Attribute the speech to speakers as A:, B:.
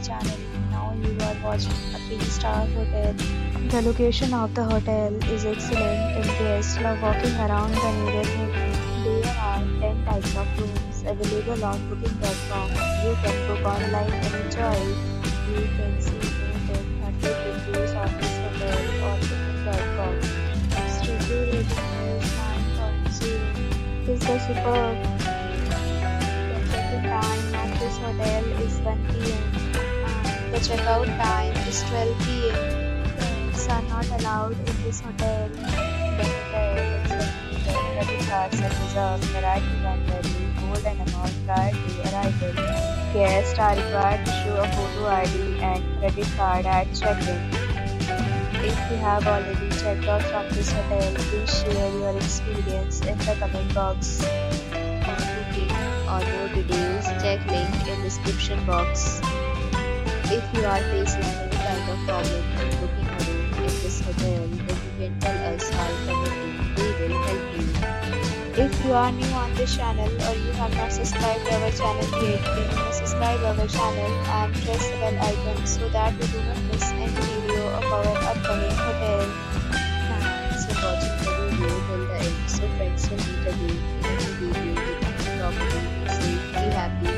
A: channel. Now you are watching a 3-star hotel. The location of the hotel is excellent and guests love walking around the neighborhood. There are 10 types of rooms available on booking.com. You can book online and enjoy it. You can see more than 100 reviews of this hotel on booking.com. Its review rating is 9.0. Is the superb. The check-in time of this hotel is 1 p.m. and the checkout time is 12 p.m. Pets are not allowed in this hotel. The hotel accepts credit cards and reserves the right to temporarily hold an amount prior to arrival. Guests are required to show a photo ID and credit card at check-in. If you have already checked out from this hotel, please share your experience in the comment box. For booking or more details, check link in description box. If you are facing any kind of problem in booking a room in this hotel, then you can tell us by commenting. We will help you. If you are new on this channel or you have not subscribed our channel yet, then you must subscribe our channel and press the bell icon so that you do not miss any video of our upcoming hotel. Thanks for watching the video till the end. So friends will meet again in a new video with a new property. Be safe, be happy.